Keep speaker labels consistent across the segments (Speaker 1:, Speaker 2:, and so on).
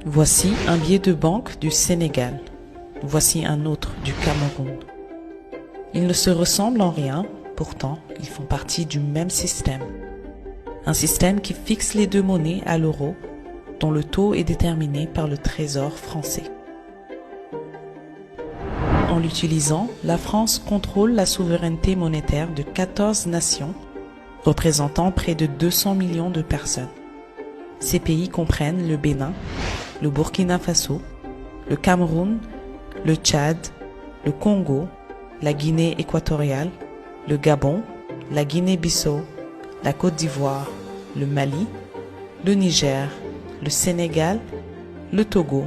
Speaker 1: Voici un billet de banque du Sénégal. Voici un autre du Cameroun. Ils ne se ressemblent en rien, pourtant ils font partie du même système. Un système qui fixe les deux monnaies à l'euro, dont le taux est déterminé par le Trésor français. En l'utilisant, la France contrôle la souveraineté monétaire de 14 nations, représentant près de 200 millions de personnes. Ces pays comprennent le Bénin, le Burkina Faso, le Cameroun, le Tchad, le Congo, la Guinée équatoriale, le Gabon, la Guinée-Bissau, la Côte d'Ivoire, le Mali, le Niger, le Sénégal, le Togo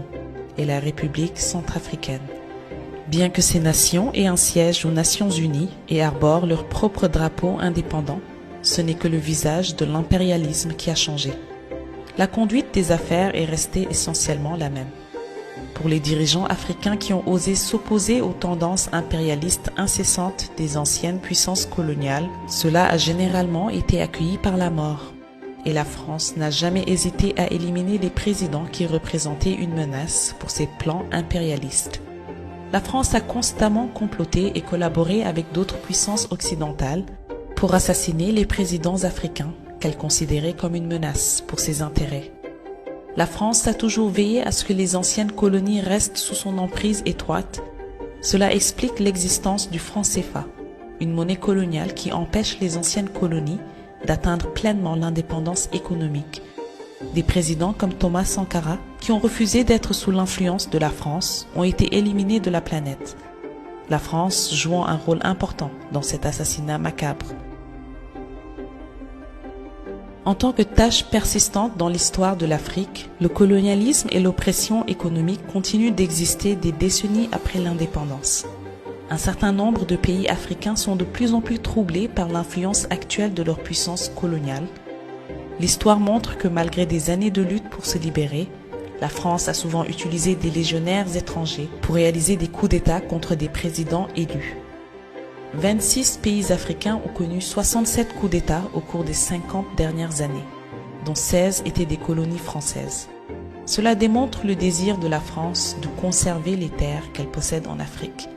Speaker 1: et la République centrafricaine. Bien que ces nations aient un siège aux Nations Unies et arborent leur propre drapeau indépendant, ce n'est que le visage de l'impérialisme qui a changé. La conduite des affaires est restée essentiellement la même. Pour les dirigeants africains qui ont osé s'opposer aux tendances impérialistes incessantes des anciennes puissances coloniales, cela a généralement été accueilli par la mort. Et la France n'a jamais hésité à éliminer les présidents qui représentaient une menace pour ses plans impérialistes. La France a constamment comploté et collaboré avec d'autres puissances occidentales pour assassiner les présidents africains qu'elle considérait comme une menace pour ses intérêts. La France a toujours veillé à ce que les anciennes colonies restent sous son emprise étroite. Cela explique l'existence du franc CFA, une monnaie coloniale qui empêche les anciennes colonies d'atteindre pleinement l'indépendance économique. Des présidents comme Thomas Sankara, qui ont refusé d'être sous l'influence de la France, ont été éliminés de la planète. La France jouant un rôle important dans cet assassinat macabre. En tant que tâche persistante dans l'histoire de l'Afrique, le colonialisme et l'oppression économique continuent d'exister des décennies après l'indépendance. Un certain nombre de pays africains sont de plus en plus troublés par l'influence actuelle de leur puissance coloniale. L'histoire montre que malgré des années de lutte pour se libérer, la France a souvent utilisé des légionnaires étrangers pour réaliser des coups d'État contre des présidents élus. 26 pays africains ont connu 67 coups d'État au cours des 50 dernières années, dont 16 étaient des colonies françaises. Cela démontre le désir de la France de conserver les terres qu'elle possède en Afrique.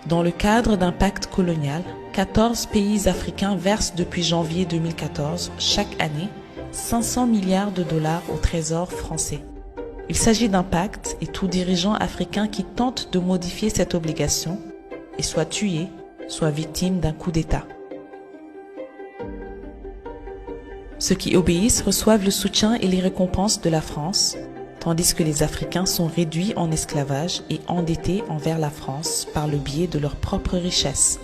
Speaker 1: Dans le cadre d'un pacte colonial, 14 pays africains versent depuis janvier 2014, chaque année, 500 milliards de dollars au Trésor français. Il s'agit d'un pacte et tout dirigeant africain qui tente de modifier cette obligation est soit tué, soit victime d'un coup d'État. Ceux qui obéissent reçoivent le soutien et les récompenses de la France, tandis que les Africains sont réduits en esclavage et endettés envers la France par le biais de leurs propres richesses.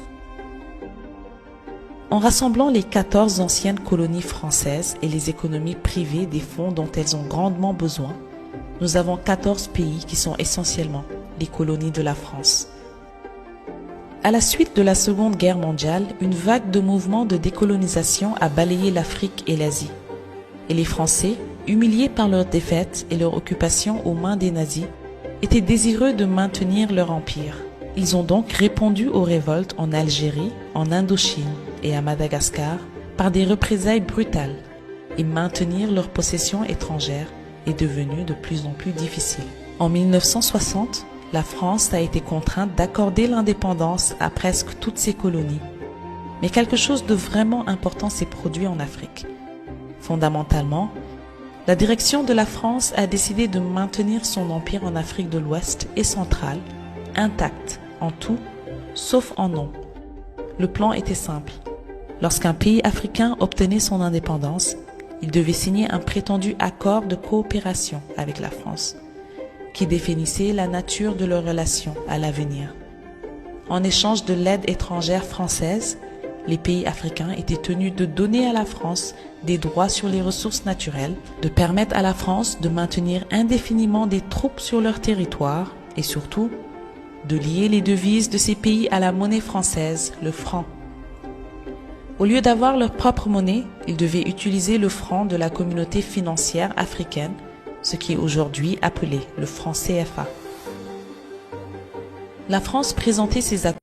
Speaker 1: En rassemblant les 14 anciennes colonies françaises et les économies privées des fonds dont elles ont grandement besoin, nous avons 14 pays qui sont essentiellement les colonies de la France. À la suite de la Seconde Guerre mondiale, une vague de mouvements de décolonisation a balayé l'Afrique et l'Asie. Et les Français, humiliés par leur défaite et leur occupation aux mains des nazis, étaient désireux de maintenir leur empire. Ils ont donc répondu aux révoltes en Algérie, en Indochine et à Madagascar par des représailles brutales, et maintenir leur possession étrangère est devenu de plus en plus difficile. En 1960, la France a été contrainte d'accorder l'indépendance à presque toutes ses colonies. Mais quelque chose de vraiment important s'est produit en Afrique. Fondamentalement, la direction de la France a décidé de maintenir son empire en Afrique de l'Ouest et centrale, intact en tout, sauf en nom. Le plan était simple. Lorsqu'un pays africain obtenait son indépendance, il devait signer un prétendu accord de coopération avec la France, qui définissait la nature de leurs relations à l'avenir. En échange de l'aide étrangère française, les pays africains étaient tenus de donner à la France des droits sur les ressources naturelles, de permettre à la France de maintenir indéfiniment des troupes sur leur territoire et surtout, de lier les devises de ces pays à la monnaie française, le franc. Au lieu d'avoir leur propre monnaie, ils devaient utiliser le franc de la communauté financière africaine, ce qui est aujourd'hui appelé le franc CFA. La France présentait ses accords